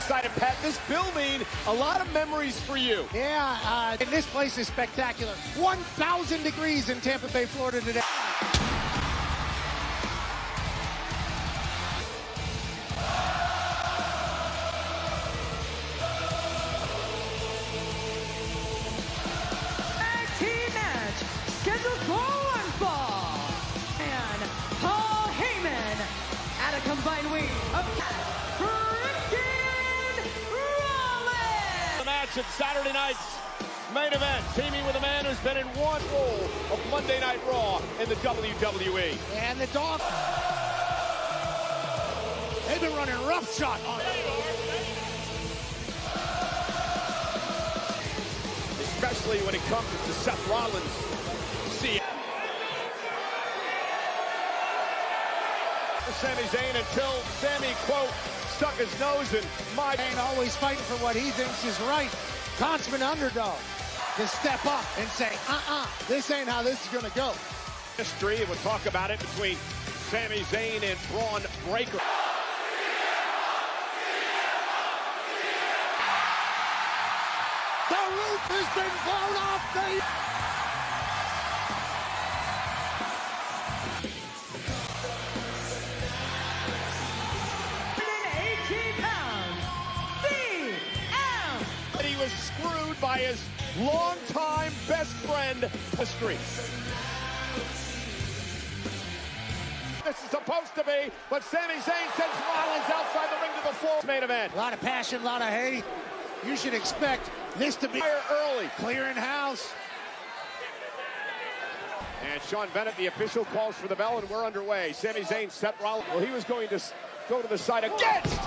Excited, Pat. This building, a lot of memories for you. Yeah, and this place is spectacular. 1,000 degrees in Tampa Bay, Florida today. Scheduled for one fall, and Paul Heyman at a combined weight of freaking Rollins. The match at Saturday night's main event, teaming with a man who's been in one role of Monday Night Raw in the WWE. And the dog. They've been running roughshod on it. Especially when it comes to Seth Rollins. Sami Zayn until Sami, quote, stuck his nose in my... Zayn always fighting for what he thinks is right. Consummate underdog. To step up and say, this ain't how this is going to go. History, and we'll talk about it between Sami Zayn and Bron Breakker. The roof has been blown off the... 118 pounds, CM. He was screwed by his longtime best friend, history. This is supposed to be, but Sami Zayn sends Rollins outside the ring to the floor. Main event. A lot of passion, a lot of hate. You should expect this to be Early. clearing house. And Sean Bennett, the official, calls for the bell, and we're underway. Sami Zayn, Seth Rollins. Well, he was going to go to the side against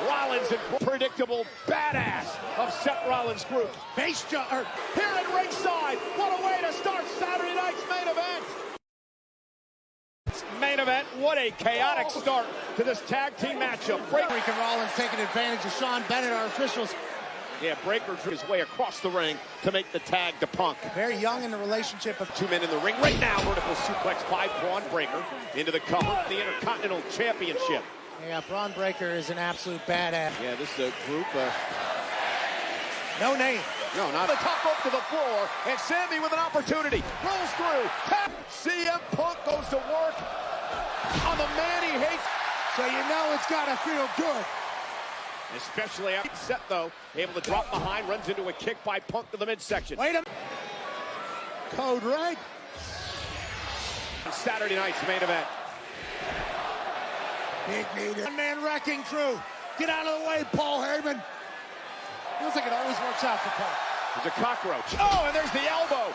Rollins, and predictable badass of Seth Rollins' group. Base jump. Here at ringside, what a way to start Saturday night's main event. Main event, what a chaotic start to this tag team matchup. Breakker and Rollins taking advantage of Sean Bennett, our officials. Yeah, Breakker drew his way across the ring to make the tag to Punk. Very young in the relationship of Two men in the ring right now. Vertical suplex by Bron Breakker into the cover of the Intercontinental Championship. Yeah, Bron Breakker is an absolute badass. Yeah, this is a group. No name. No, not the top rope to the floor, and Sami with an opportunity. Rolls through. Tap. CM Punk goes to work on the man he hates. So you know it's got to feel good. Especially upset, though. Able to drop behind, runs into a kick by Punk to the midsection. Wait a minute. Code Red. Saturday night's main event. Big meter. One-man wrecking crew. Get out of the way, Paul Heyman. Feels like it always works out for Paul. There's a cockroach. Oh, and there's the elbow.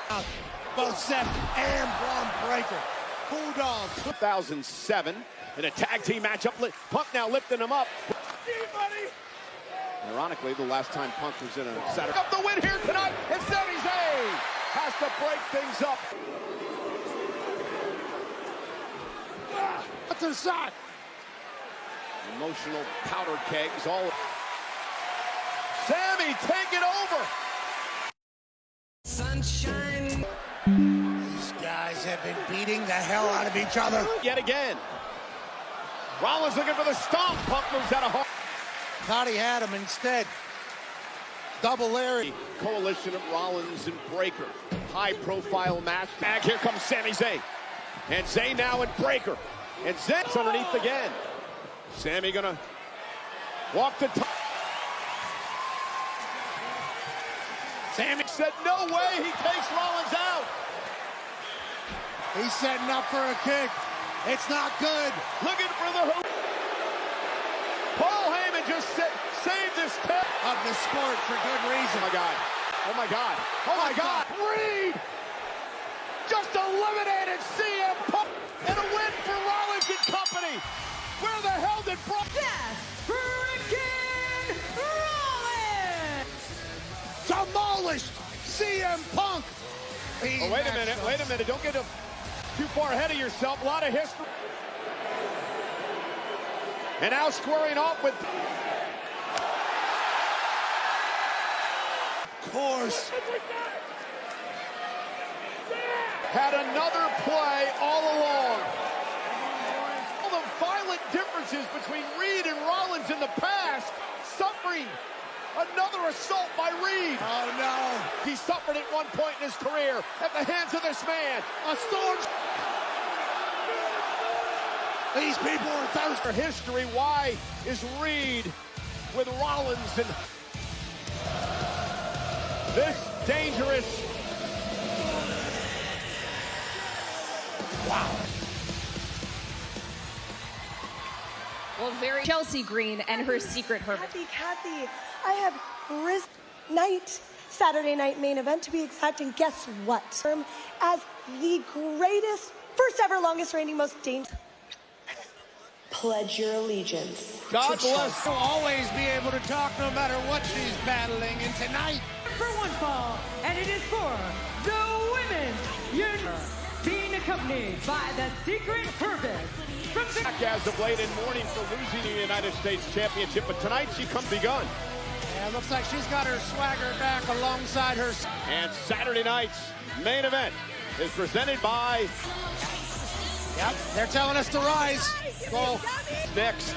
Both Seth and Bron Breakker. Bulldog. 2007 in a tag team matchup. Punk now lifting him up. Ironically, the last time Punk was in a Saturday. Up the win here tonight, and Sami Zayn has to break things up. Up to the side. Emotional powder kegs all. Sami, take it over. Sunshine. These guys have been beating the hell out of each other. Yet again. Rollins looking for the stomp. Punk moves out of home. Thought he had him instead. Double Larry. Coalition of Rollins and Breakker. High-profile match. Back here comes Sami Zayn. And Zayn now and Breakker. And Zayn's underneath again. Sami gonna walk the top. Sami said no way he takes Rollins out. He's setting up for a kick. It's not good. Looking for the hook. Paul Heyman just saved this tag Of the sport for good reason. Oh my God. Oh my God. Oh my God. Reed just eliminated CM Punk and a win for Rollins and company. Where the hell did Brock? Seth freaking Rollins. Demolished CM Punk. Oh, wait a minute. Don't get too far ahead of yourself. A lot of history. And now squaring off with... Of course. Had another play all along. All the violent differences between Reed and Rollins in the past, something Another assault by Reed. Oh, no. He suffered at one point in his career at the hands of this man. A storm. These people are thirsty. For history, why is Reed with Rollins and this dangerous? Wow. Well, very Chelsea Green and her secret hermit. Kathy, I have Saturday night main event to be exact, and guess what? As the greatest, first ever, longest reigning, most dangerous. Pledge your allegiance. God bless. Will always be able to talk no matter what she's battling. And tonight, For one fall, and it is for the women's union, being accompanied by the Secret Purpose. From the Back as of late in mourning for losing the United States Championship, but tonight she comes begun. yeah, looks like she's got her swagger back alongside her. And Saturday night's main event is presented by Yep, they're telling us to rise. Go. Next.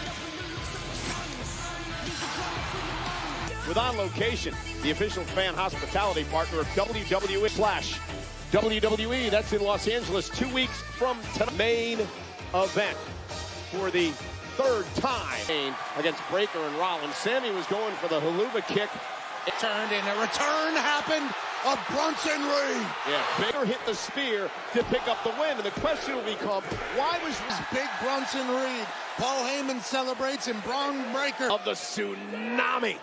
With On Location, the official fan hospitality partner of WWE/WWE. That's in Los Angeles 2 weeks from tonight. Main event for the third time against Breakker and Rollins. Sammy was going for the haluva kick. It turned, and a return happened of Bronson Reed. Yeah, Baker hit the spear to pick up the win, and the question will become, why was Big Bronson Reed. Paul Heyman celebrates, and Braun Breaker of the tsunami?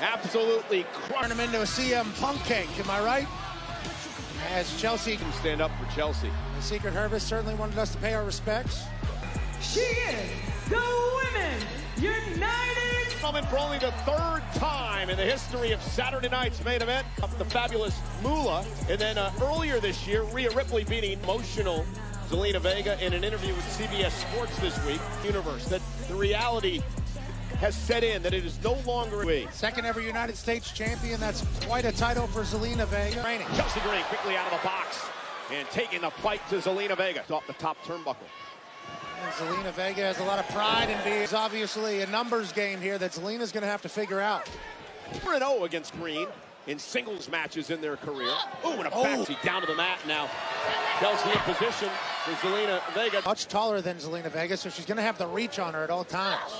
Absolutely turn him into a CM Punk cake, am I right? As Chelsea can stand up for Chelsea. The Secret Harvest certainly wanted us to pay our respects. She is the Women's United. Coming for only the third time in the history of Saturday night's main event, the fabulous Moolah. And then earlier this year, Rhea Ripley beating emotional Zelina Vega in an interview with CBS Sports this week. Universe, that the reality has set in, that it is no longer a Second ever United States champion. That's quite a title for Zelina Vega. Chelsea Green quickly out of the box and taking the fight to Zelina Vega off the top turnbuckle. And Zelina Vega has a lot of pride in being. It's obviously a numbers game here that Zelina's going to have to figure out. 4-0 against Green in singles matches in their career. Ooh, and a backseat down to the mat now. Chelsea in position for Zelina Vega. Much taller than Zelina Vega, so she's going to have the reach on her at all times.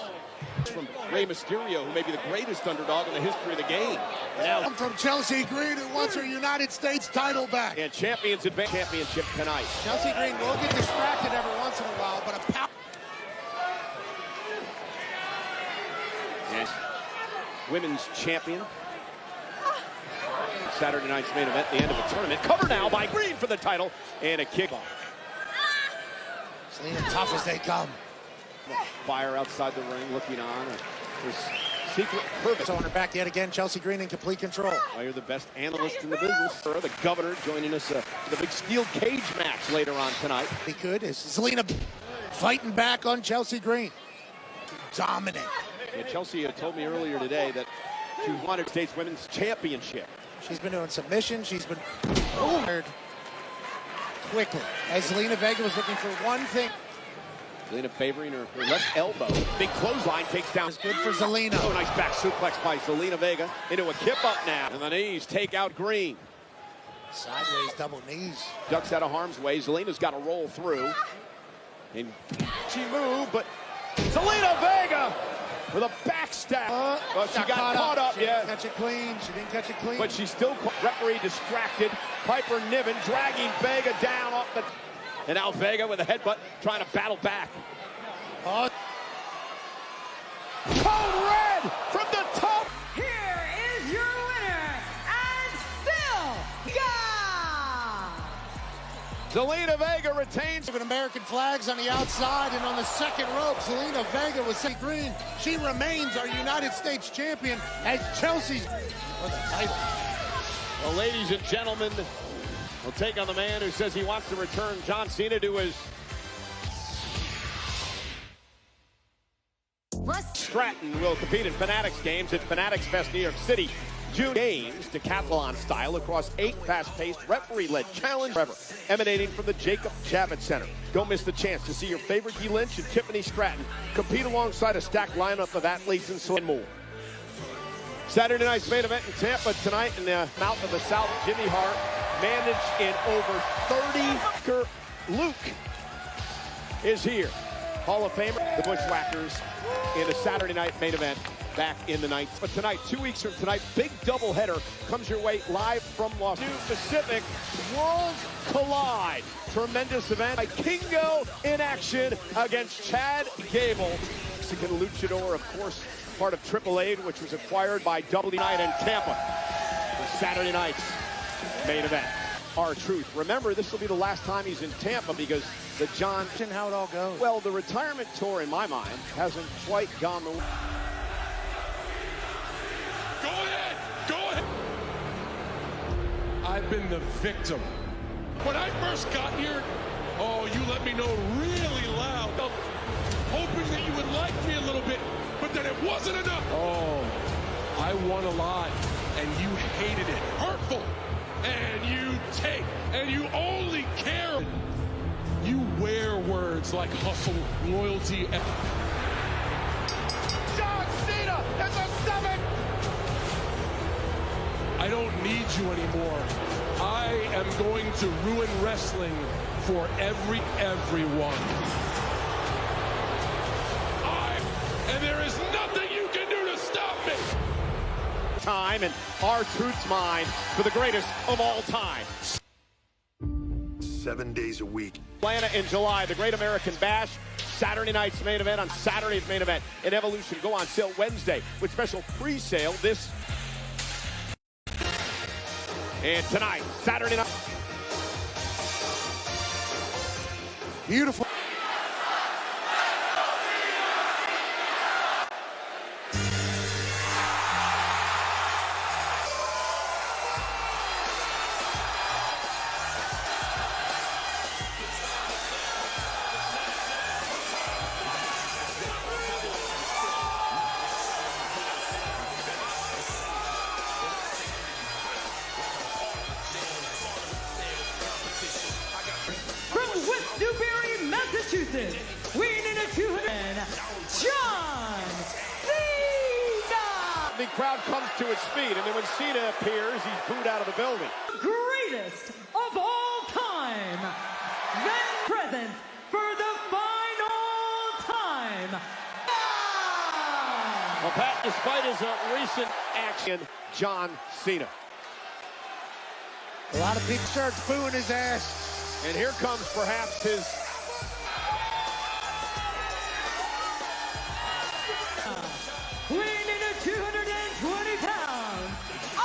From Rey Mysterio, who may be the greatest underdog in the history of the game. Now from Chelsea Green, who wants her United States title back. And champions advance championship tonight. Chelsea Green will get distracted every once in a while, but a power. And women's champion. Saturday night's main event, the end of the tournament. Covered now by Green for the title and a kick. Zelina tough as they come. Fire outside the ring, looking on. There's Secret Purpose on her back yet again. Chelsea Green in complete control. Well, you're the best analyst in the business, sir. The governor joining us for the big steel cage match later on tonight. Be good. Is Zelina fighting back on Chelsea Green? Dominant. Yeah, Chelsea told me earlier today that she wanted States Women's Championship. She's been doing submission. She's been quickly. As Zelina Vega was looking for one thing. Zelina favoring her left elbow. Big clothesline takes down. It's good for Zelina. Oh, nice back suplex by Zelina Vega into a kip up now. And the knees take out Green. Sideways double knees. Ducks out of harm's way. Zelina's got to roll through. And she moved, but Zelina Vega with a backstab. Well, she got caught up. She didn't catch it clean. She didn't catch it clean. But she's still referee distracted. Piper Niven dragging Vega down off the. And now Vega with a headbutt trying to battle back. Oh. Code red from the top. Here is your winner, and still, Zelina Vega retains. With American flags on the outside and on the second rope, Zelina Vega with Chelsea Green. She remains our United States champion as Chelsea's for the title. Well, ladies and gentlemen, we'll take on the man who says he wants to return John Cena to his Stratton will compete in Fanatics games at Fanatics Fest New York City. June games, decathlon style, across 8 fast-paced, referee-led challenge ever, emanating from the Jacob Javits Center. Don't miss the chance to see your favorite Dee Lynch and Tiffany Stratton compete alongside a stacked lineup of athletes and so more. Saturday night's main event in Tampa tonight in the Mountain of the South. Jimmy Hart managed in over 30. Luke is here. Hall of Famer, the Bushwhackers, in a Saturday night main event back in the night. But tonight, 2 weeks from tonight, big doubleheader comes your way live from Los Angeles. Pacific Worlds Collide. Tremendous event. Kingo in action against Chad Gable. Mexican luchador, of course, part of Triple A, which was acquired by W Night in Tampa. The Saturday night's main event. R-Truth. Remember, this will be the last time he's in Tampa because the John... How it all goes. Well, the retirement tour, in my mind, hasn't quite gone the way. Go ahead! Go ahead! I've been the victim. When I first got here, oh, you let me know really loud. Hoping that you would like me a little bit, but then it wasn't enough. Oh, I won a lot, and you hated it. Hurtful. And you take, and you only care. You wear words like hustle, loyalty, and... John Cena is a 7! I don't need you anymore. I am going to ruin wrestling for everyone. And there is nothing you can do to stop me. Time and R-Truth's mind for the greatest of all time. 7 days a week. Atlanta in July, the Great American Bash. Saturday night's main event on Saturday's main event. And Evolution go on sale Wednesday with special pre-sale this. And tonight, Saturday night. Beautiful. Massachusetts, weighing in at 200, John Cena! The crowd comes to its feet, and then when Cena appears, he's booed out of the building. Greatest of all time, then present for the final time. Well, Pat, despite his recent action, John Cena. A lot of people start booing his ass. And here comes perhaps his... Weighing in at 220 pounds.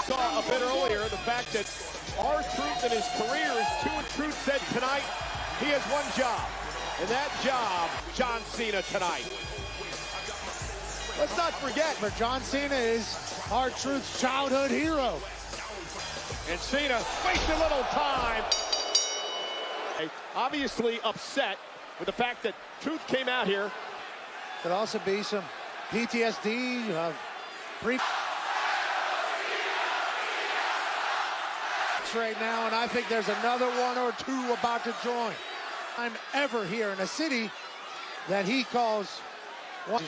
Saw a bit earlier the fact that R-Truth in his career is 2 and Truth said tonight he has one job. And that job, John Cena tonight. Let's not forget. For John Cena is R-Truth's childhood hero. And Cena wasted little time. Obviously upset with the fact that Truth came out here. Could also be some PTSD of right now, and I think there's another one or two about to join. I'm ever here in a city that he calls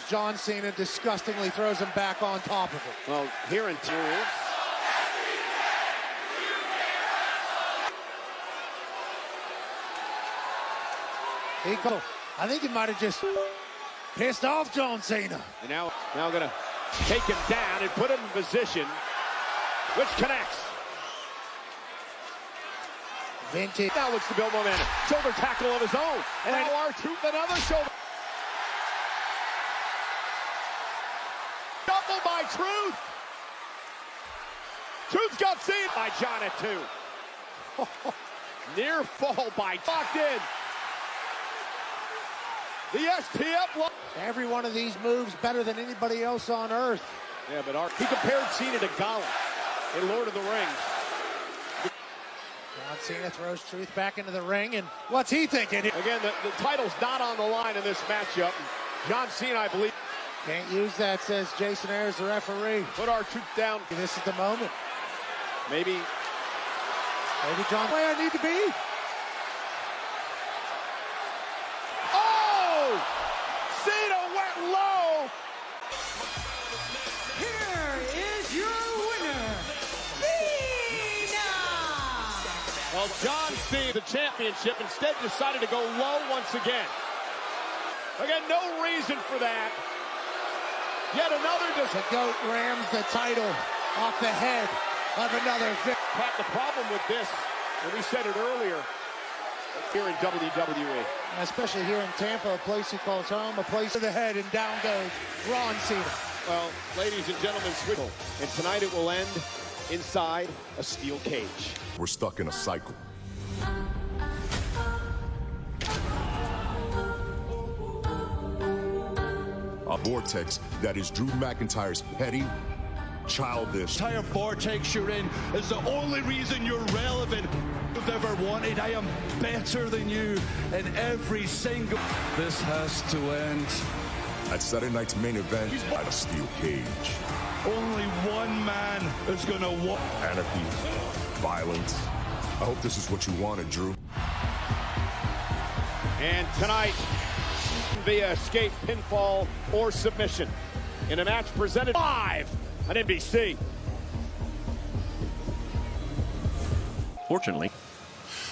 John Cena disgustingly throws him back on top of it. Well, here in Tulsa. I think he might have just pissed off John Cena. And now going to take him down and put him in position, which connects. Vintage. Now looks to build momentum. Shoulder tackle of his own. And now R-Truth, another shoulder. Double by Truth. Truth's got seen by John at 2. Near fall by locked in. The STF. Every one of these moves better than anybody else on earth. Yeah, but he compared Cena to Gollum in Lord of the Rings. John Cena throws Truth back into the ring, and what's he thinking? Again, the title's not on the line in this matchup. John Cena, I believe. Can't use that, says Jason Ayers, the referee. Put R-Truth down. This is the moment. Maybe John, where I need to be. Cena went low. Here is your Well, John Cena, the championship, instead decided to go low once again. Again, no reason for that. Yet another The GOAT rams the title off the head of another victim. Pat, the problem with this, and we said it earlier, here in WWE. Especially here in Tampa, a place he calls home, a place to the head, and down goes Ron Cena. Well, ladies and gentlemen, Switchel. And tonight it will end inside a steel cage. We're stuck in a cycle. A vortex that is Drew McIntyre's petty, childish. The entire vortex you're in is the only reason you're relevant you've ever wanted. I am better than you in every single... This has to end. At Saturday night's main event, at a steel cage. Only one man is gonna walk. Anarchy, violence. I hope this is what you wanted, Drew. And tonight, via escape, pinfall, or submission, in a match presented live on NBC. Fortunately,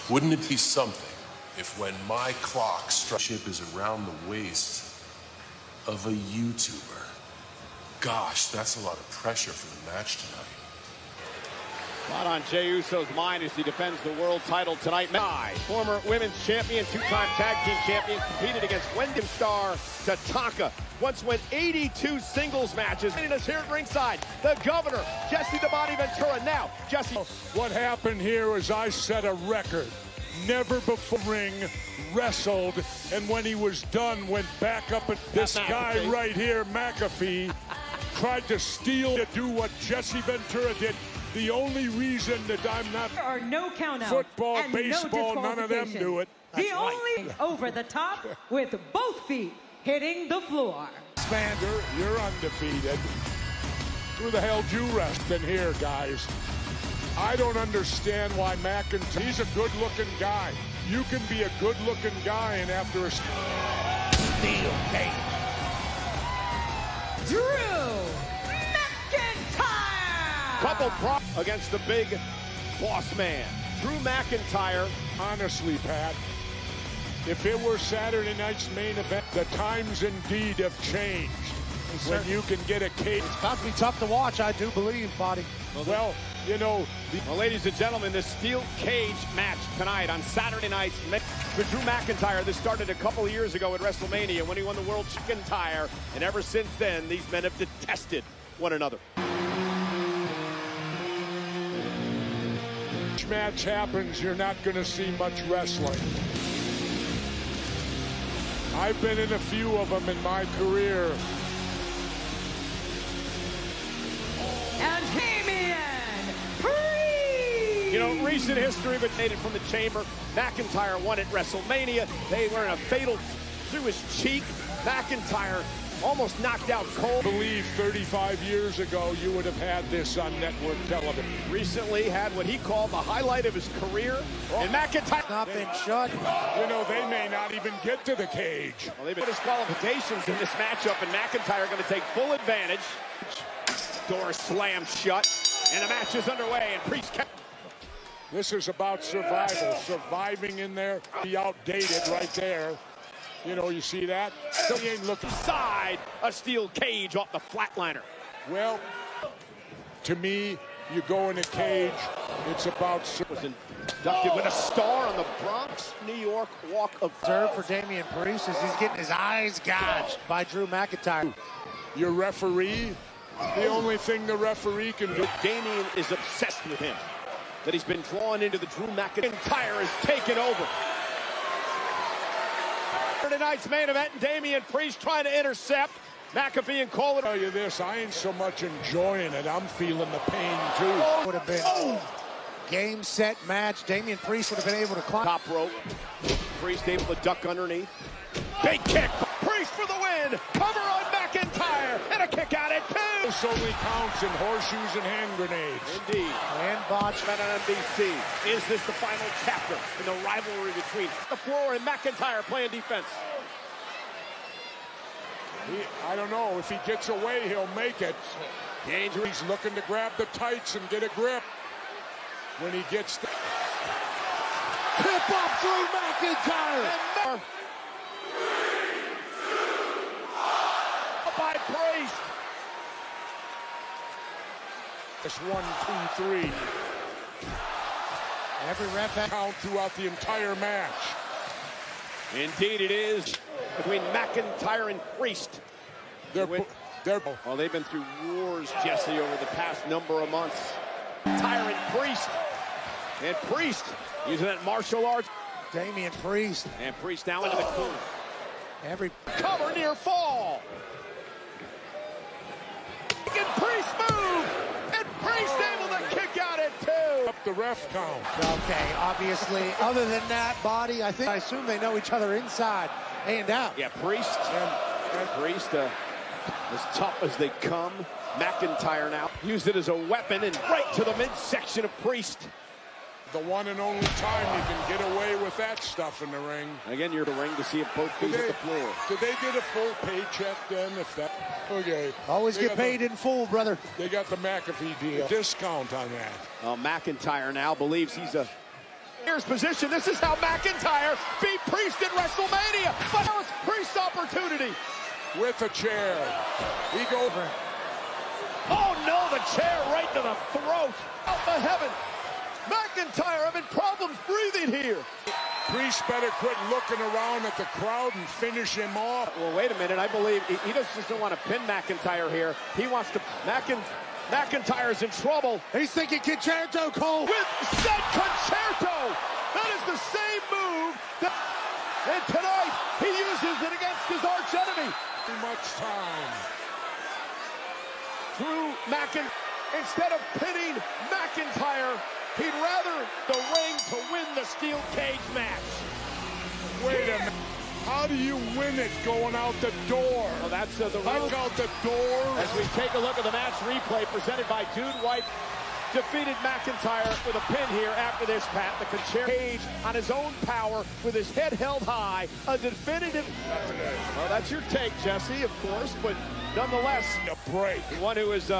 wouldn't it be something if when my clock ship is around the waist of a YouTuber? Gosh, that's a lot of pressure for the match tonight. Not on Jey Uso's mind as he defends the world title tonight. Former women's champion, two-time tag team champion, competed against Wendy Star Tatanka. Once went 82 singles matches. Joining us here at ringside, the Governor, Jesse the Body Ventura. Now, Jesse. What happened here is I set a record. Never before ring wrestled, and when he was done, went back up. And this guy right here, McAfee, tried to steal to do what Jesse Ventura did. The only reason that I'm not... There are no countouts. Football, and baseball, no none of them do it. The only over the top with both feet hitting the floor. Expander, you're undefeated. Who the hell do you rest in here, guys? I don't understand why McIntyre... He's a good-looking guy. You can be a good-looking guy and after a... Steel cage. Drew McIntyre! Couple prop against the big boss man. Drew McIntyre. Honestly, Pat, if it were Saturday night's main event, the times indeed have changed. When you can get a cage. It's about to be tough to watch, I do believe, Body. Well, you know... Well, ladies and gentlemen, this steel cage match tonight on Saturday night for Drew McIntyre. This started a couple of years ago at WrestleMania when he won the World Chicken Tire. And ever since then, these men have detested one another. Match happens, you're not going to see much wrestling. I've been in a few of them in my career. And Damian Priest! You know, recent history emanated from the chamber. McIntyre won at WrestleMania. They were in a fatal through his cheek. McIntyre almost knocked out Cole. I believe 35 years ago you would have had this on network television. Recently had what he called the highlight of his career. And McIntyre Not been shut. You know, they may not even get to the cage. Well, they've been disqualifications in this matchup, and McIntyre going to take full advantage. Door slammed shut, and the match is underway, and Priest kept... This is about survival. Surviving in there. Be outdated right there. You know, you see that? He ain't looking. Inside a steel cage off the flatliner. Well, to me, you go in a cage, it's about... Was inducted with a star on the Bronx, New York Walk of Serve for Damian Priest as he's getting his eyes gouged by Drew McIntyre. Your referee, the only thing the referee can do... Damian is obsessed with him. That he's been drawn into the Drew McIntyre is taken over. Tonight's main event, Damian Priest trying to intercept. McAfee and Cole. I'll tell you this, I ain't so much enjoying it. I'm feeling the pain, too. Would have been game, set, match. Damian Priest would have been able to climb. Top rope. Priest able to duck underneath. Big kick. Priest for the win. Cover on McIntyre. And a kick out at two. This only counts in horseshoes and hand grenades. Indeed. And botch. On NBC. Is this the final chapter in the rivalry between the floor and McIntyre playing defense? I don't know. If he gets away, he'll make it. Dangerous. He's looking to grab the tights and get a grip. When he gets... Tip up Drew McIntyre. By Priest. It's 1, 2, 3. Every ref had Count throughout the entire match. Indeed it is. Between McIntyre and Priest. They're Well, they've been through wars, Jesse, over the past number of months. McIntyre and Priest. And Priest using that martial arts. Damian Priest. And Priest now into the corner. Every Cover near fall. And Priest move. And Priest able to kick out at 2. Up the ref count. okay, obviously. Other than that, body, I assume they know each other inside and out. Yeah, Priest and Priest as tough as they come. McIntyre now used it as a weapon and right to the midsection of Priest. The one and only time you can get away with that stuff in the ring. Again, you're the ring to see if both feet hit the floor. Did they get a full paycheck then? If that, okay. Always They get got paid in full, brother. They got the McAfee deal. Discount on that. McIntyre now believes he's a here's position. This is how McIntyre beat Priest in WrestleMania. But now it's Priest's opportunity. With a chair. He goes. Oh no, the chair right to the throat. Out the heaven. McIntyre having problems breathing here. Priest better quit looking around at the crowd and finish him off. Well, wait a minute. I believe he doesn't want to pin McIntyre here. He wants to. McIntyre's in trouble. He's thinking concerto, Cole. With said concerto. That is the same move. And tonight, he uses it against his arch enemy. Too much time. Drew McIntyre, instead of pinning McIntyre, he'd rather the ring to win the steel cage match. Wait a minute. How do you win it going out the door? Well, that's the Look out the door. As we take a look at the match replay presented by Dude White, defeated McIntyre with a pin here after this, Pat. The concerto cage on his own power with his head held high. A definitive. Well, that's your take, Jesse, of course, but nonetheless, A break. one who is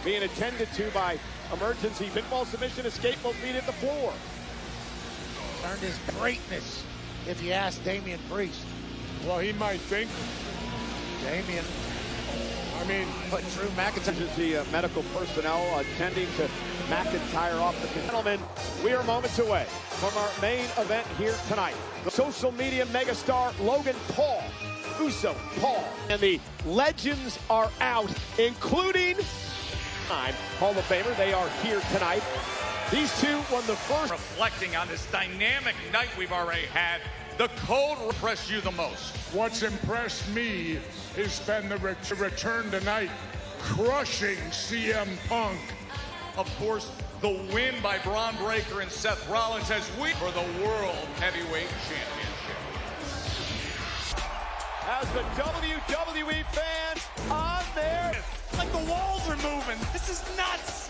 being attended to by emergency pinfall submission escape, both feet hit the floor. Earned his greatness, if you ask Damian Priest. Well, he might think. Damian I mean, put Drew McIntyre. This is the medical personnel attending to McIntyre off the gentlemen. We are moments away from our main event here tonight. The social media megastar Logan Paul, Uso Paul, and the legends are out, including Hall of Famer. They are here tonight. These two won the first. Reflecting on this dynamic night we've already had, the code impressed you the most? what's impressed me has been the return tonight, crushing CM Punk. Of course, the win by Braun Breaker and Seth Rollins as we for the World Heavyweight Championship. As the WWE fans on there, Like the walls are moving. This is nuts.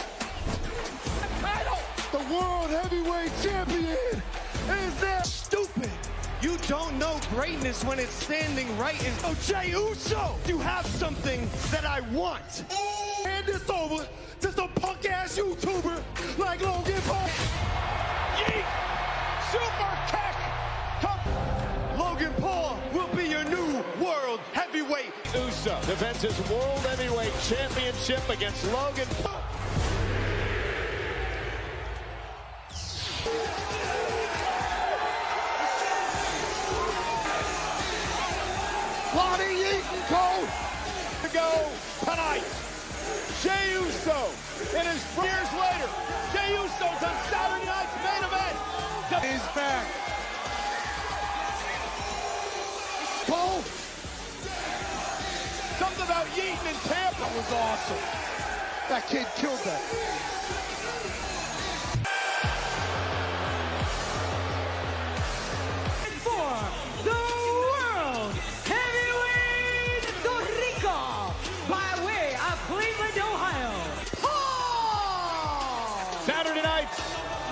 title. The World Heavyweight Champion is there. Stupid. You don't know greatness when it's standing right in. Oh, Jey Uso, you have something that I want. Hand this over to some punk-ass YouTuber like Logan Paul. Yeet! Super kick! Come. Logan Paul will be your new World Heavyweight. Uso defends his World Heavyweight Championship against Logan Paul. Lonnie Eaton Cole To go tonight. Jey Uso, it is years later. Jey Uso's on Saturday night's main event. is back. Cole. Something about Yeaton and Tampa Was awesome. That kid killed that. For the World Heavyweight Rico by way of Cleveland, Ohio, Paul! Saturday night's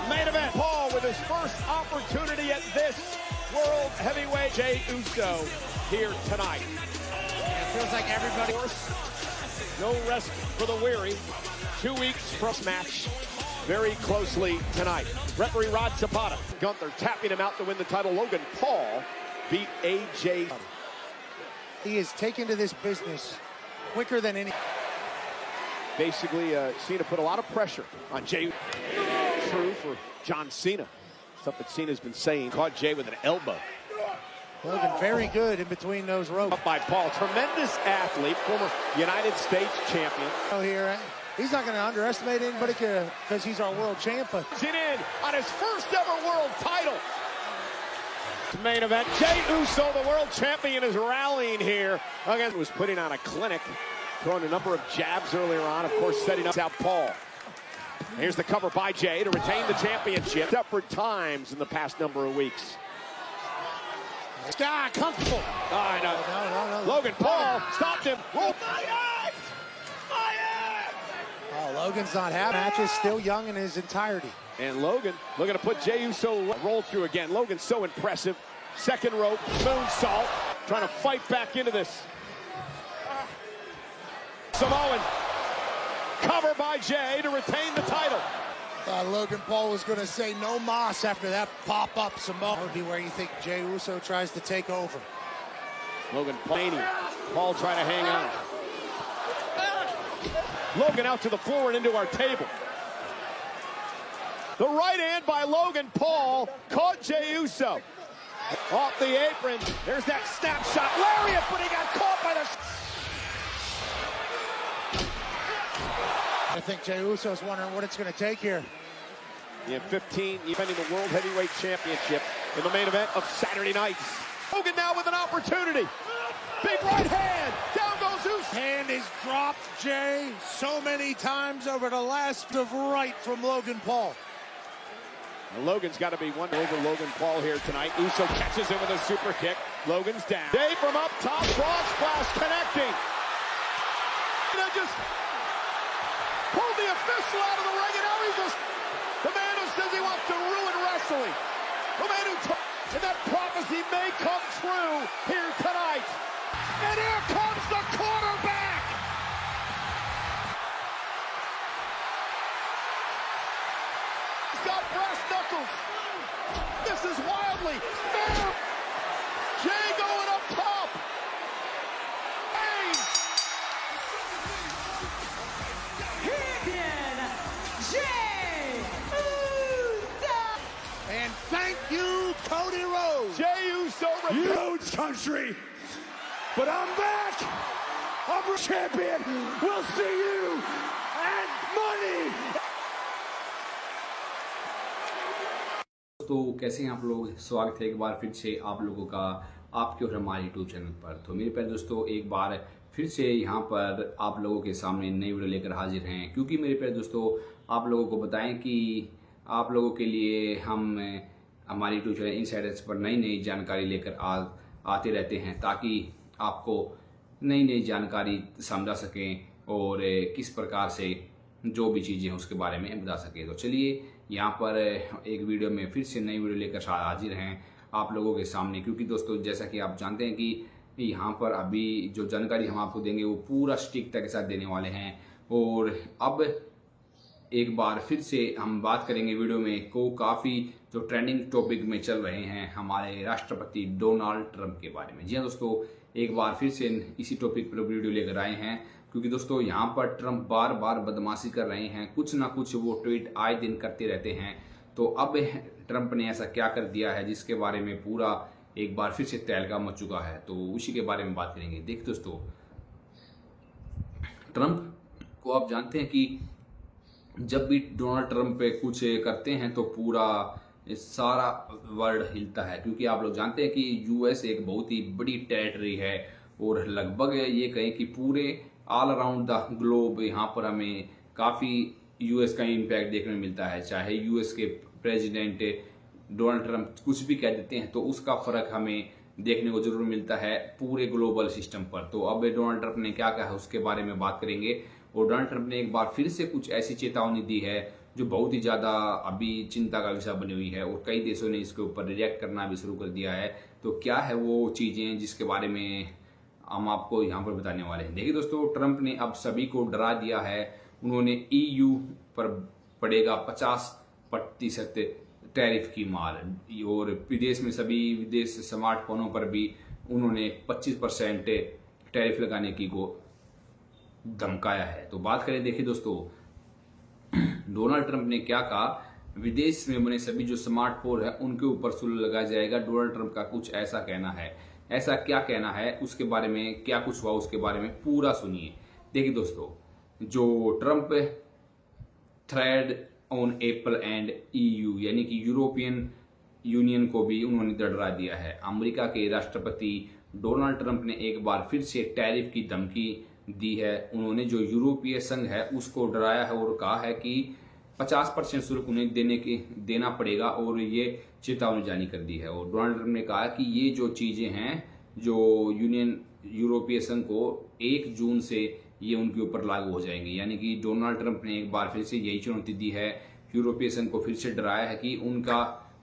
main event. Paul with his first opportunity at this World Heavyweight. Jey Uso here tonight. It feels like everybody. No rest for the weary. 2 weeks from match. very closely tonight. Referee Rod Zapata. Gunther tapping him out to win the title. Logan Paul beat AJ. He is taken to this business quicker than any. Basically, Cena put a lot of pressure on Jey. True for John Cena. Stuff that Cena's been saying. Caught Jey with an elbow. Logan very good in between those ropes. Up by Paul. Tremendous athlete. Former United States champion. Here, he's not going to underestimate anybody because he's our world champ. But it in on his first ever world title. Main event. Jey Uso, the world champion, is rallying here. Again, was putting on a clinic. Throwing a number of jabs earlier on. Of course, setting up Paul. Here's the cover by Jey to retain the championship. Separate times in the past number of weeks. Sky comfortable. Oh, no. Logan Paul stopped him. Whoa. Oh, Logan's not happy. Match is still young in his entirety. And Logan looking to put Jey Uso roll through again. Logan's so impressive. Second rope, moonsault. Trying to fight back into this. Samoan. Cover by Jey to retain the title. Logan Paul was going to say no mas after that pop-up Samoan. That would be where you think Jey Uso tries to take over. Logan Paul trying to hang on. Logan out to the floor and into our table. The right hand by Logan Paul caught Jey Uso. Off the apron. There's that snapshot. Lariat, but he got caught by the... I think Jey Uso's wondering what it's going to take here. Yeah, 15, defending the World Heavyweight Championship in the main event of Saturday nights. Logan now with an opportunity. Big right hand. Down goes Uso. Hand is dropped, Jey, so many times over the last of right from Logan Paul. And Logan's got to be one over Logan Paul here tonight. Uso catches him with a super kick. Logan's down. Jey from up top. Broad splash connecting. Just pulled the official out of the ring, and now he's just the man who says he wants to ruin wrestling. The man who and that prophecy may come true here tonight. And here comes the quarterback. He's got brass knuckles. This is wildly fair. Jey going up top. And thank you, Cody Rhodes. Jey Uso. Huge country. But I'm back. I'm a champion. We'll see you at Money. तो कैसे हैं आप लोग। स्वागत है एक बार फिर से आप लोगों का आपके और हमारे यूट्यूब चैनल पर। तो मेरे प्यारे दोस्तों, एक बार फिर से यहाँ पर आप लोगों के सामने नई वीडियो लेकर हाजिर हैं, क्योंकि मेरे प्यारे दोस्तों आप लोगों को बताएं कि आप लोगों के लिए हम हमारे यूट्यूब चैनल इनसाइडर्स पर नई नई जानकारी लेकर आते रहते हैं, ताकि आपको नई नई जानकारी समझा सकें और किस प्रकार से जो भी चीज़ें हैं उसके बारे में बता सकें। तो चलिए यहाँ पर एक वीडियो में फिर से नई वीडियो लेकर हाजिर हैं आप लोगों के सामने, क्योंकि दोस्तों जैसा कि आप जानते हैं कि यहाँ पर अभी जो जानकारी हम आपको देंगे वो पूरा सटीकता के साथ देने वाले हैं। और अब एक बार फिर से हम बात करेंगे वीडियो में को काफ़ी जो ट्रेंडिंग टॉपिक में चल रहे हैं हमारे राष्ट्रपति डोनाल्ड ट्रंप के बारे में। जी हाँ दोस्तों, एक बार फिर से इसी टॉपिक पर वीडियो लेकर आए हैं, क्योंकि दोस्तों यहाँ पर ट्रंप बार बार बदमाशी कर रहे हैं, कुछ ना कुछ वो ट्वीट आए दिन करते रहते हैं। तो अब ट्रंप ने ऐसा क्या कर दिया है जिसके बारे में पूरा एक बार फिर से तहलका मच चुका है, तो उसी के बारे में बात करेंगे। देखिए दोस्तों, ट्रंप को आप जानते हैं कि जब भी डोनाल्ड ट्रंप पे कुछ करते हैं तो पूरा सारा वर्ल्ड हिलता है, क्योंकि आप लोग जानते हैं कि यूएस एक बहुत ही बड़ी टेरिटरी है और लगभग ये कहें कि पूरे ऑल अराउंड द ग्लोब यहाँ पर हमें काफ़ी यूएस का इम्पैक्ट देखने में मिलता है। चाहे यूएस के प्रेसिडेंट डोनाल्ड ट्रंप कुछ भी कह देते हैं तो उसका फ़र्क हमें देखने को जरूर मिलता है पूरे ग्लोबल सिस्टम पर। तो अब डोनाल्ड ट्रंप ने क्या कहा उसके बारे में बात करेंगे। और डोनाल्ड ट्रंप ने एक बार फिर से कुछ ऐसी चेतावनी दी है जो बहुत ही ज़्यादा अभी चिंता का विषय बनी हुई है, और कई देशों ने इसके ऊपर रिएक्ट करना भी शुरू कर दिया है। तो क्या है वो चीज़ें जिसके बारे में हम आपको यहाँ पर बताने वाले हैं। देखिए दोस्तों, ट्रंप ने अब सभी को डरा दिया है। उन्होंने EU पर पड़ेगा 50% टैरिफ की मार। और विदेश में सभी विदेश स्मार्टफोनों पर भी उन्होंने 25% टैरिफ लगाने की को धमकाया है। तो बात करें, देखिए दोस्तों, डोनाल्ड ट्रंप ने क्या कहा, विदेश में बने सभी जो स्मार्टफोन है उनके ऊपर शुल्क लगाया जाएगा। डोनाल्ड ट्रंप का कुछ ऐसा कहना है। ऐसा क्या कहना है, उसके बारे में क्या कुछ हुआ, उसके बारे में पूरा सुनिए। देखिए दोस्तों, जो Trump thread on Apple and EU यानी कि यूरोपियन यूनियन को भी उन्होंने डरा दिया है। अमेरिका के राष्ट्रपति डोनाल्ड ट्रंप ने एक बार फिर से टैरिफ की धमकी दी है। उन्होंने जो यूरोपीय संघ है उसको डराया है और कहा है कि 50% शुल्क उन्हें देना पड़ेगा और ये चेतावनी जारी कर दी है। और डोनाल्ड ट्रंप ने कहा कि ये जो चीजें हैं, जो यूरोपीय संघ को 1 जून से ये उनके ऊपर लागू हो जाएंगी। यानी कि डोनाल्ड ट्रंप ने एक बार फिर से यही चुनौती दी है, यूरोपीय संघ को फिर से डराया है कि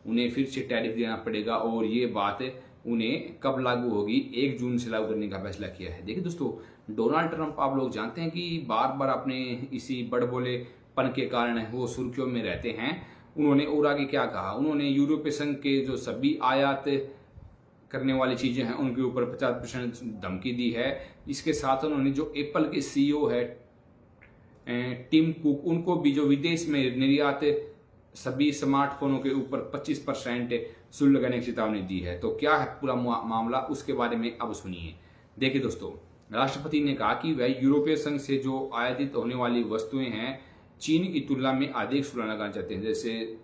उन्हें फिर से टैरिफ देना पड़ेगा और ये बात उन्हें कब लागू होगी, 1 जून से लागू करने का फैसला किया है। देखिए दोस्तों, डोनाल्ड ट्रंप आप लोग जानते हैं कि बार बार अपने इसी बड़बोलेपन के कारण वो सुर्खियों में रहते हैं। उन्होंने और आगे क्या कहा, उन्होंने यूरोपीय संघ के जो सभी आयात करने वाली चीजें हैं उनके ऊपर 50% धमकी दी है। इसके साथ उन्होंने जो एप्पल के CEO है टिम कुक, उनको भी जो विदेश में निर्यात सभी स्मार्टफोनों के ऊपर 25% शुल्क लगाने की चेतावनी दी है। तो क्या है पूरा मामला, उसके बारे में अब सुनिए। देखिए दोस्तों, राष्ट्रपति ने कहा कि वह यूरोपीय संघ से जो आयातित होने वाली वस्तुएं हैं चीन की तुलना में अधिक शुल्क लगाना चाहते हैं। जैसे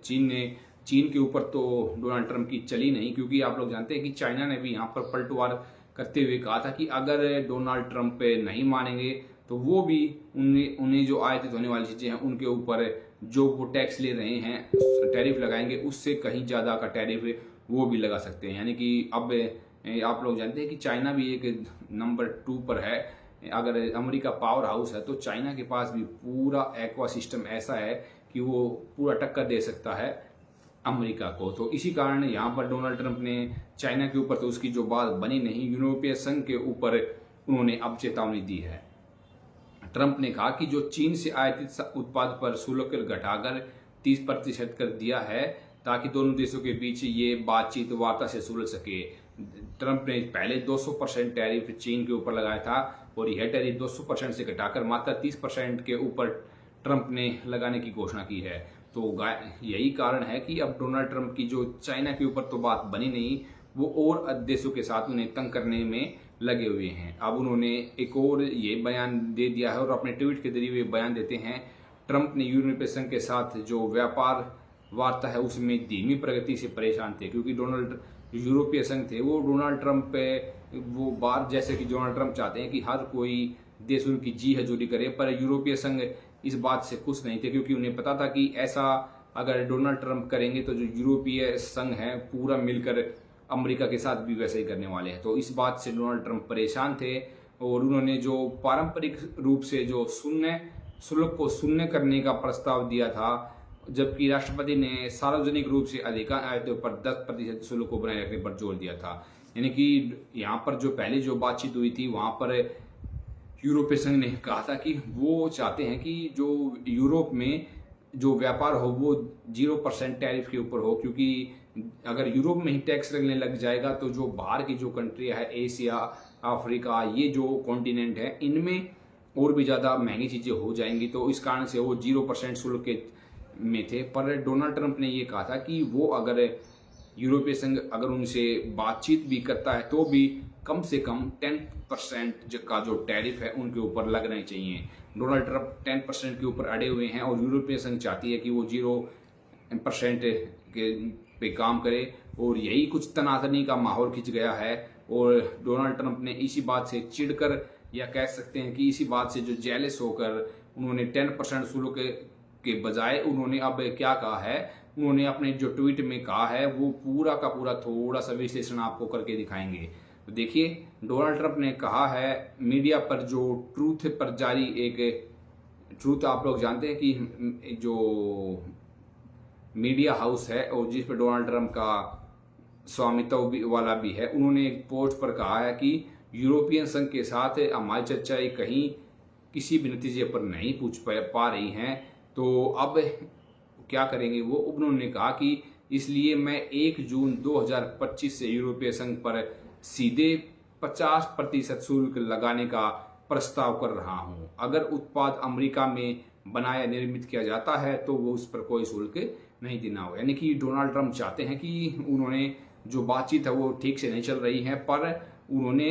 चीन के ऊपर तो डोनाल्ड ट्रंप की चली नहीं, क्योंकि आप लोग जानते हैं कि चाइना ने भी यहाँ पर पलटवार करते हुए कहा था कि अगर डोनाल्ड ट्रंप नहीं मानेंगे तो वो भी उन्हें जो आयातित होने वाली चीजें हैं उनके ऊपर जो वो टैक्स ले रहे हैं, टैरिफ लगाएंगे, उससे कहीं ज्यादा का टैरिफ वो भी लगा सकते हैं। यानी कि अब आप लोग जानते हैं कि चाइना भी एक नंबर 2 पर है। अगर अमेरिका पावर हाउस है तो चाइना के पास भी पूरा एक्वा सिस्टम ऐसा है कि वो पूरा टक्कर दे सकता है अमेरिका को। तो इसी कारण यहाँ पर डोनाल्ड ट्रंप ने चाइना के ऊपर तो उसकी जो बात बनी नहीं, यूरोपीय संघ के ऊपर उन्होंने अब चेतावनी दी है। ट्रंप ने कहा कि जो चीन से आयातित उत्पाद पर शुल्क घटाकर 30% कर दिया है ताकि दोनों देशों के बीच ये बातचीत वार्ता से सुलझ सके। ट्रंप ने पहले 200% टैरिफ चीन के ऊपर लगाया था और यह टैरिफ 200% से घटाकर मात्र 30% के ऊपर ट्रंप ने लगाने की घोषणा की है। तो यही कारण है कि अब डोनाल्ड ट्रंप की जो चाइना के ऊपर तो बात बनी नहीं, वो और देशों के साथ उन्हें तंग करने में लगे हुए हैं। अब उन्होंने एक और ये बयान दे दिया है और अपने ट्वीट के जरिए बयान देते हैं। ट्रंप ने यूरोपीय संघ के साथ जो व्यापार वार्ता है उसमें धीमी प्रगति से परेशान थे, क्योंकि यूरोपीय संघ थे वो डोनाल्ड ट्रंप वो बात जैसे कि डोनाल्ड ट्रंप चाहते हैं कि हर कोई देश उनकी जी हजूरी करे, पर यूरोपीय संघ इस बात से खुश नहीं थे, क्योंकि उन्हें पता था कि ऐसा अगर डोनाल्ड ट्रंप करेंगे तो जो यूरोपीय संघ है पूरा मिलकर अमेरिका के साथ भी वैसे ही करने वाले हैं। तो इस बात से डोनाल्ड ट्रंप परेशान थे और उन्होंने जो पारंपरिक रूप से जो शुल्क को शून्य करने का प्रस्ताव दिया था, जबकि राष्ट्रपति ने सार्वजनिक रूप से अधिकार आयातों पर 10% शुल्क को बनाए रखने पर जोर दिया था। यानी कि यहाँ पर जो पहले जो बातचीत हुई थी वहां पर यूरोपीय संघ ने कहा था कि वो चाहते हैं कि जो यूरोप में जो व्यापार हो वो 0% टैरिफ के ऊपर हो, क्योंकि अगर यूरोप में ही टैक्स लगने लग जाएगा तो जो बाहर की जो कंट्री है, एशिया, अफ्रीका, ये जो कॉन्टिनेंट है, इनमें और भी ज़्यादा महंगी चीज़ें हो जाएंगी। तो इस कारण से वो 0% शुल्क के में थे। पर डोनाल्ड ट्रंप ने ये कहा था कि वो अगर यूरोपीय संघ अगर उनसे बातचीत भी करता है तो भी कम से कम 10% का जो टैरिफ है उनके ऊपर लगना चाहिए। डोनाल्ड ट्रंप 10% के ऊपर अड़े हुए हैं और यूरोपीय संघ चाहती है कि वो 0% के पे काम करे, और यही कुछ तनातनी का माहौल खिंच गया है। और डोनाल्ड ट्रंप ने इसी बात से चिढ़कर, या कह सकते हैं कि इसी बात से जो जेलस होकर उन्होंने 10% शुल्क के बजाय उन्होंने अब क्या कहा है, उन्होंने अपने जो ट्वीट में कहा है वो पूरा का पूरा थोड़ा सा विश्लेषण आपको करके दिखाएंगे। तो देखिए, डोनाल्ड ट्रंप ने कहा है मीडिया पर जो ट्रूथ पर जारी एक ट्रूथ, आप लोग जानते हैं कि जो मीडिया हाउस है और जिस पर डोनाल्ड ट्रंप का स्वामित्व वाला भी है, उन्होंने एक पोस्ट पर कहा है कि यूरोपियन संघ के साथ हमारी चर्चाएं कहीं किसी भी नतीजे पर नहीं पहुंच पा रही हैं। तो अब क्या करेंगे वो, उन्होंने कहा कि इसलिए मैं 1 जून 2025 से यूरोपीय संघ पर सीधे 50% शुल्क लगाने का प्रस्ताव कर रहा हूं। अगर उत्पाद अमेरिका में बनाया निर्मित किया जाता है तो वो उस पर कोई शुल्क नहीं देना होगा। यानी कि डोनाल्ड ट्रंप चाहते हैं कि उन्होंने जो बातचीत है वो ठीक से नहीं चल रही है, पर उन्होंने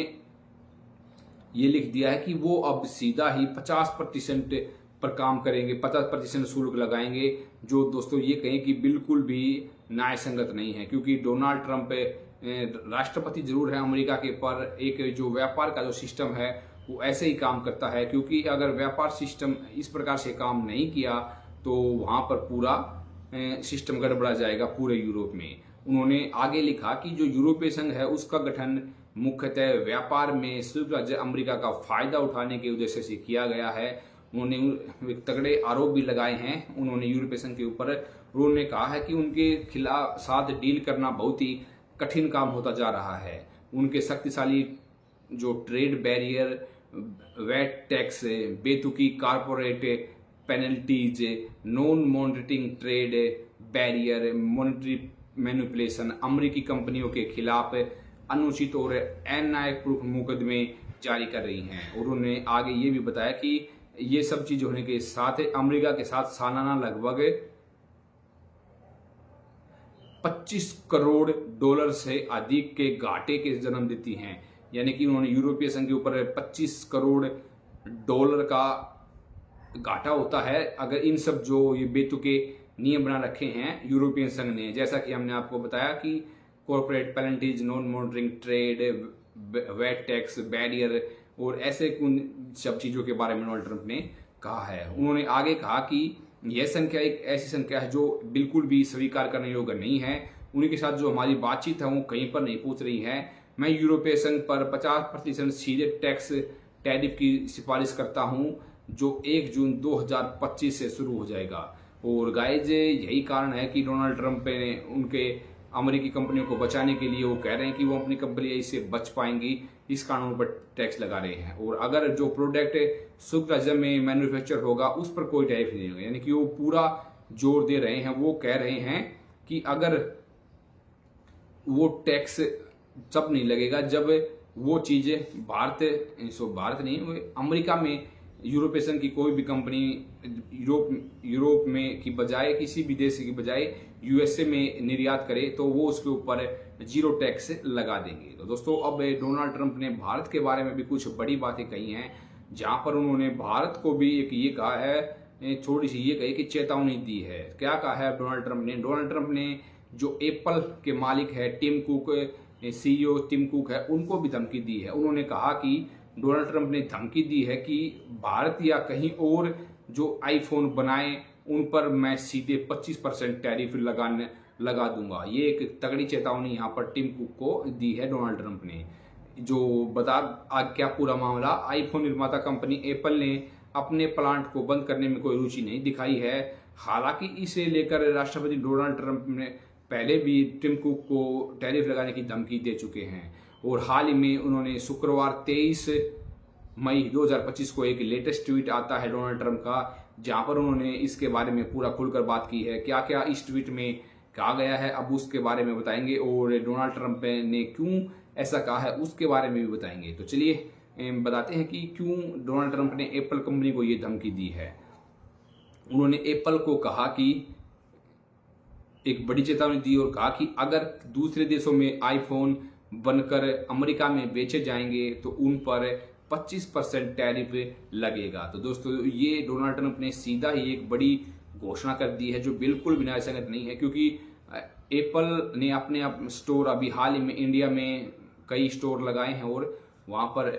ये लिख दिया है कि वो अब सीधा ही 50% पर काम करेंगे, 50% शुल्क लगाएंगे, जो दोस्तों ये कहें कि बिल्कुल भी न्यायसंगत नहीं है। क्योंकि डोनाल्ड ट्रंप राष्ट्रपति जरूर है अमेरिका के, पर एक जो व्यापार का जो सिस्टम है वो ऐसे ही काम करता है। क्योंकि अगर व्यापार सिस्टम इस प्रकार से काम नहीं किया तो वहां पर पूरा सिस्टम गड़बड़ा जाएगा पूरे यूरोप में। उन्होंने आगे लिखा कि जो यूरोपीय संघ है उसका गठन मुख्यतः व्यापार में संयुक्त राज्य अमेरिका का फायदा उठाने के उद्देश्य से किया गया है। उन्होंने तगड़े आरोप भी लगाए हैं उन्होंने यूरोपीय संघ के ऊपर। उन्होंने कहा है कि उनके खिलाफ साथ डील करना बहुत ही कठिन काम होता जा रहा है। उनके शक्तिशाली जो ट्रेड बैरियर, वैट टैक्स, बेतुकी corporate penalties, non monitoring trade barrier, monetary manipulation, अमेरिकी कंपनियों के खिलाफ अनुचित और अन्यायपूर्ण मुकदमे जारी कर रही हैं। और उन्होंने आगे ये भी बताया कि ये सब चीज होने के साथ अमेरिका के साथ सालाना लगभग 25 करोड़ डॉलर से अधिक के घाटे के जन्म देती हैं। यानी कि उन्होंने यूरोपीय संघ के ऊपर 25 करोड़ डॉलर का घाटा होता है अगर इन सब जो ये बेतुके नियम बना रखे हैं यूरोपियन संघ ने। जैसा कि हमने आपको बताया कि corporate penalties, non monitoring trade, VAT tax barrier और ऐसे सब चीजों के बारे में डोनाल्ड ट्रंप ने कहा है। उन्होंने आगे कहा कि यह संख्या एक ऐसी संख्या है जो बिल्कुल भी स्वीकार करने योग्य नहीं है। उन्हीं के साथ जो हमारी बातचीत है वो कहीं पर नहीं पहुंच रही है। मैं यूरोपीय संघ पर 50% सीधे टैक्स टैरिफ की सिफारिश करता हूं जो 1 जून 2025 से शुरू हो जाएगा। और गाइज यही कारण है कि डोनाल्ड ट्रंप ने उनके अमेरिकी कंपनियों को बचाने के लिए वो कह रहे हैं कि वो अपनी कंपनियां इससे बच पाएंगी, इस कानून पर टैक्स लगा रहे हैं। और अगर जो प्रोडक्ट संयुक्त राज्य में मैन्युफैक्चर होगा उस पर कोई टैरिफ नहीं होगा। यानी कि वो पूरा जोर दे रहे हैं, वो कह रहे हैं कि अगर वो टैक्स जब नहीं लगेगा जब वो चीजें भारत नहीं अमेरिका में यूरोपीय संघ की कोई भी कंपनी यूरोप में की बजाय किसी भी देश की बजाय यूएसए में निर्यात करे तो वो उसके ऊपर 0 टैक्स लगा देंगे। तो दोस्तों अब डोनाल्ड ट्रंप ने भारत के बारे में भी कुछ बड़ी बातें कही हैं, जहां पर उन्होंने भारत को भी एक ये कहा है, थोड़ी सी ये कही कि चेतावनी दी है। क्या कहा है डोनाल्ड ट्रंप ने? डोनाल्ड ट्रंप ने जो एप्पल के मालिक है Tim Cook, CEO Tim Cook है, उनको भी धमकी दी है। उन्होंने कहा कि डोनाल्ड ट्रंप ने धमकी दी है कि भारत या कहीं और जो आईफोन बनाए उन पर मैं सीधे 25% टैरिफ लगा दूंगा। ये एक तगड़ी चेतावनी यहाँ पर टिम कुक को दी है डोनाल्ड ट्रंप ने। जो बता आज क्या पूरा मामला, आईफोन निर्माता कंपनी एप्पल ने अपने प्लांट को बंद करने में कोई रुचि नहीं दिखाई है। हालांकि इसे लेकर राष्ट्रपति डोनाल्ड ट्रंप ने पहले भी टिम कुक को टैरिफ लगाने की धमकी दे चुके हैं। और हाल ही में उन्होंने शुक्रवार 23 मई 2025 को एक लेटेस्ट ट्वीट आता है डोनाल्ड ट्रंप का, जहां पर उन्होंने इसके बारे में पूरा खुलकर बात की है। क्या क्या इस ट्वीट में कहा गया है अब उसके बारे में बताएंगे, और डोनाल्ड ट्रंप ने क्यों ऐसा कहा है उसके बारे में भी बताएंगे। तो चलिए बताते हैं कि क्यों डोनाल्ड ट्रंप ने एप्पल कंपनी को ये धमकी दी है। उन्होंने एप्पल को कहा कि एक बड़ी चेतावनी दी और कहा कि अगर दूसरे देशों में आईफोन बनकर अमेरिका में बेचे जाएंगे तो उन पर 25% टैरिफ लगेगा। तो दोस्तों ये डोनाल्ड ट्रंप ने सीधा ही एक बड़ी घोषणा कर दी है जो बिल्कुल भी न्यायसंगत नहीं है। क्योंकि एप्पल ने अपने स्टोर अभी हाल ही में इंडिया में कई स्टोर लगाए हैं और वहां पर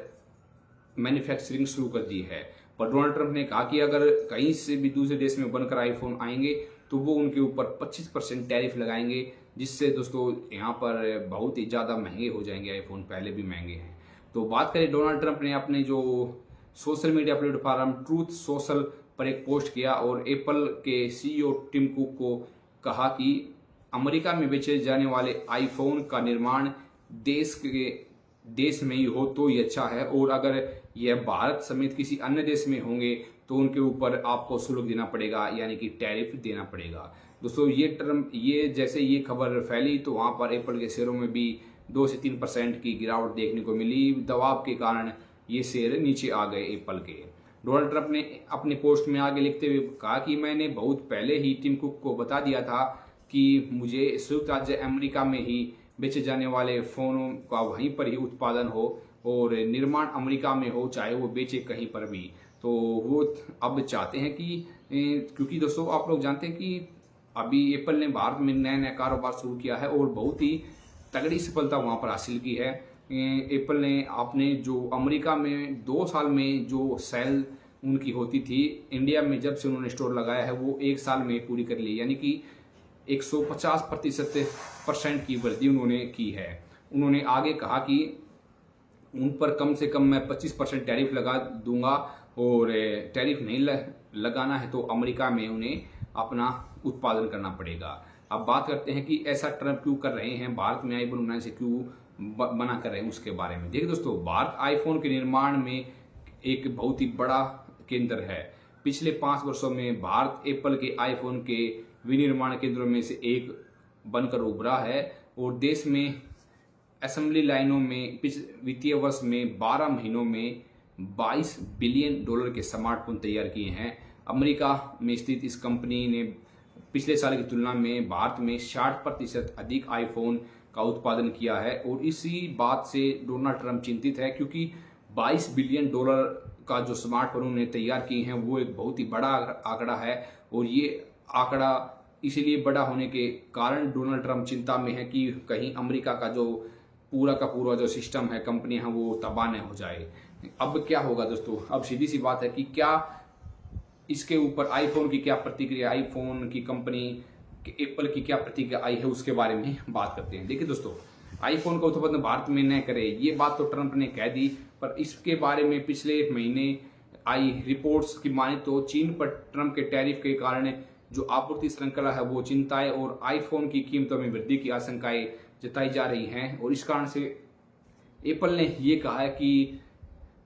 मैन्युफैक्चरिंग शुरू कर दी है। पर डोनाल्ड ट्रंप ने कहा कि अगर कहीं से भी दूसरे देश में बनकर आईफोन आएंगे तो वो उनके ऊपर 25% टैरिफ लगाएंगे, जिससे दोस्तों यहाँ पर बहुत ही ज़्यादा महंगे हो जाएंगे आईफोन, पहले भी महंगे हैं। तो बात करें, डोनाल्ड ट्रंप ने अपने जो social media platform truth social पर एक पोस्ट किया और एप्पल के सीईओ टिम कुक को कहा कि अमेरिका में बेचे जाने वाले आईफोन का निर्माण देश में ही हो तो ही अच्छा है, और अगर यह भारत समेत किसी अन्य देश में होंगे तो उनके ऊपर आपको शुल्क देना पड़ेगा, यानी कि टैरिफ देना पड़ेगा। दोस्तों ये जैसे ये खबर फैली तो वहाँ पर एप्पल के शेयरों में भी 2 से 3% की गिरावट देखने को मिली। दबाव के कारण ये शेयर नीचे आ गए एप्पल के। डोनाल्ड ट्रंप ने अपने पोस्ट में आगे लिखते हुए कहा कि मैंने बहुत पहले ही टिम कुक को बता दिया था कि मुझे संयुक्त राज्य अमेरिका में ही बेचे जाने वाले फ़ोनों का वहीं पर ही उत्पादन हो और निर्माण अमेरिका में हो, चाहे वो बेचे कहीं पर भी। तो वो अब चाहते हैं कि क्योंकि दोस्तों आप लोग जानते हैं कि अभी एप्पल ने भारत में नया नया कारोबार शुरू किया है और बहुत ही तगड़ी सफलता वहाँ पर हासिल की है। एप्पल ने आपने जो अमेरिका में 2 साल में जो सेल उनकी होती थी, इंडिया में जब से उन्होंने स्टोर लगाया है वो 1 साल में पूरी कर ली, यानी कि 150% की वृद्धि उन्होंने की है। उन्होंने आगे कहा कि उन पर कम से कम मैं 25% टैरिफ लगा दूंगा और टैरिफ नहीं लगाना है तो अमेरिका में उन्हें अपना उत्पादन करना पड़ेगा। अब बात करते हैं कि ऐसा ट्रंप क्यों कर रहे हैं, भारत में आईफोन बनाने से क्यों मना कर रहे हैं उसके बारे में। देखिए दोस्तों, भारत आईफोन के निर्माण में एक बहुत ही बड़ा केंद्र है। पिछले 5 वर्षों में भारत एप्पल के आईफोन के विनिर्माण केंद्रों में से एक बनकर उभरा है और देश में असेंबली लाइनों में वित्तीय वर्ष में 12 महीनों में $22 बिलियन के स्मार्टफोन तैयार किए हैं। अमेरिका में स्थित इस कंपनी ने पिछले साल की तुलना में भारत में 60% अधिक आईफोन का उत्पादन किया है और इसी बात से डोनाल्ड ट्रंप चिंतित है, क्योंकि $22 बिलियन का जो स्मार्टफोन उन्होंने तैयार किए हैं वो एक बहुत ही बड़ा आंकड़ा है और ये आंकड़ा इसीलिए बड़ा होने के कारण डोनाल्ड ट्रंप चिंता में है कि कहीं अमेरिका का जो पूरा जो सिस्टम है, कंपनियां हैं, वो तबाह न हो जाए। अब क्या होगा दोस्तों, अब सीधी सी बात है कि क्या इसके ऊपर आईफोन की क्या प्रतिक्रिया, आईफोन की कंपनी एप्पल की क्या प्रतिक्रिया आई है उसके बारे में बात करते हैं। देखिए दोस्तों, आईफोन का उत्पादन भारत में न करे ये बात तो ट्रंप ने कह दी, पर इसके बारे में पिछले महीने आई रिपोर्ट्स की माने तो चीन पर ट्रंप के टैरिफ के कारण जो आपूर्ति श्रृंखला है वो चिंताएं और आईफोन की कीमतों में वृद्धि की आशंकाएं जताई जा रही हैं और इस कारण से एप्पल ने ये कहा है कि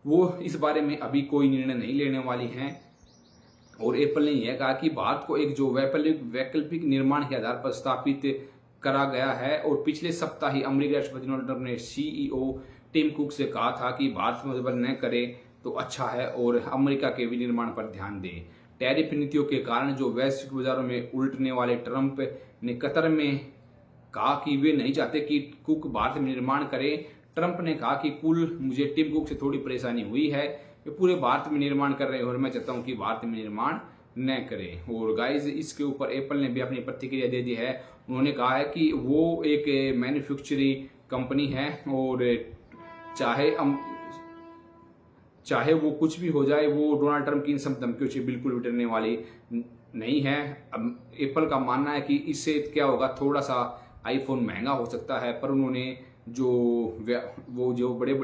वो इस बारे में अभी कोई निर्णय नहीं लेने वाली हैं और एप्पल ने यह कहा कि भारत को एक जो वैकल्पिक निर्माण के आधार पर स्थापित करा गया है और पिछले सप्ताह ही अमेरिकी राष्ट्रपति डोनाल्ड ट्रंप ने CEO टिम कुक से कहा था कि भारत में निर्भर न करे तो अच्छा है और अमेरिका के विनिर्माण पर ध्यान दें। टैरिफ नीतियों के कारण जो वैश्विक बाजारों में उलटने वाले ट्रंप ने कतर में कहा कि वे नहीं चाहते कि कुक भारत में निर्माण करे। ट्रंप ने कहा कि कुल मुझे टिम कुक से थोड़ी परेशानी हुई है, वे पूरे भारत में निर्माण कर रहे हैं और मैं चाहता हूं कि भारत में निर्माण न करें। और गाइज, इसके ऊपर एप्पल ने भी अपनी प्रतिक्रिया दे दी है। उन्होंने कहा है कि वो एक मैन्युफैक्चरिंग कंपनी है और चाहे वो कुछ भी हो जाए, वो डोनाल्ड ट्रंप की इन सब धमकियों से बिल्कुल भी डरने वाली नहीं है। एप्पल का मानना है कि इससे क्या होगा, थोड़ा सा आईफोन महंगा हो सकता है, पर उन्होंने जो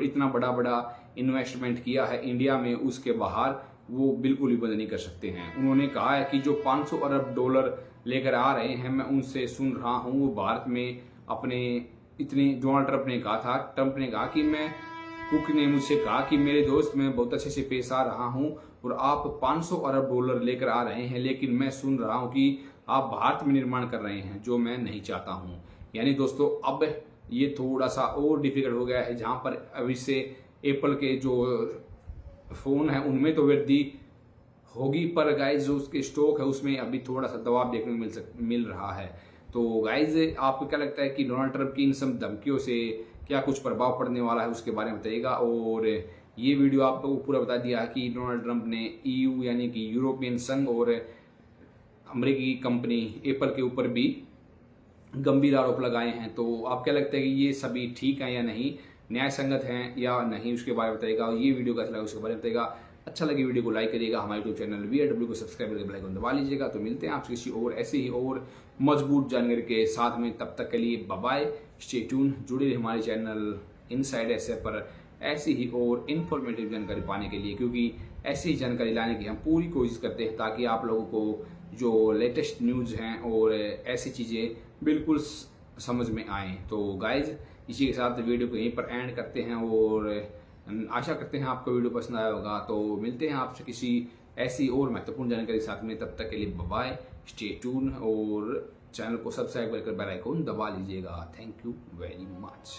इतना बड़ा इन्वेस्टमेंट किया है इंडिया में, उसके बाहर वो बिल्कुल भी बंद नहीं कर सकते हैं। उन्होंने कहा है कि जो $500 अरब लेकर आ रहे हैं, मैं उनसे सुन रहा हूँ, वो भारत में अपने इतने डोनाल्ड ट्रंप ने कहा कि कुक ने मुझसे कहा कि मेरे दोस्त, मैं बहुत अच्छे से पेश आ रहा हूँ और आप $500 अरब लेकर आ रहे हैं, लेकिन मैं सुन रहा हूँ कि आप भारत में निर्माण कर रहे हैं, जो मैं नहीं चाहता हूँ। यानी दोस्तों, अब ये थोड़ा सा और डिफिकल्ट हो गया है, जहाँ पर अभी से एप्पल के जो फ़ोन है उनमें तो वृद्धि होगी, पर गाइज जो उसके स्टॉक है उसमें अभी थोड़ा सा दबाव देखने को मिल रहा है। तो गाइज, आपको क्या लगता है कि डोनाल्ड ट्रंप की इन सब धमकियों से क्या कुछ प्रभाव पड़ने वाला है, उसके बारे में बताइएगा। और ये वीडियो आपको पूरा बता दिया कि डोनाल्ड ट्रंप ने EU यानी कि यूरोपियन संघ और अमेरिकी कंपनी एप्पल के ऊपर भी गंभीर आरोप लगाए हैं। तो आप क्या लगता है कि ये सभी ठीक है या नहीं, न्याय संगत हैं या नहीं, उसके बारे में बताइएगा। और ये वीडियो कैसा लगा उसके बारे में बताइएगा। अच्छा लगे वीडियो को लाइक करिएगा, हमारे यूट्यूब चैनल VRW को सब्सक्राइब करके बेल आइकन दबा लीजिएगा। तो मिलते हैं आपसे किसी और ऐसे ही और मजबूत जानकारी के साथ में, तब तक के लिए बाय बाय, स्टे ट्यून, जुड़े रहिए हमारे चैनल इनसाइड SF पर ऐसी ही और इन्फॉर्मेटिव जानकारी पाने के लिए, क्योंकि ऐसी ही जानकारी लाने की हम पूरी कोशिश करते हैं ताकि आप लोगों को जो लेटेस्ट न्यूज़ हैं और ऐसी चीज़ें बिल्कुल समझ में आएँ। तो गाइज, इसी के साथ वीडियो को यहीं पर एंड करते हैं और आशा करते हैं आपको वीडियो पसंद आया होगा। तो मिलते हैं आपसे किसी ऐसी और महत्वपूर्ण जानकारी के साथ में। तब तक के लिए बाय, स्टे ट्यून और चैनल को सब्सक्राइब कर बेल आइकन दबा लीजिएगा। Thank you very much.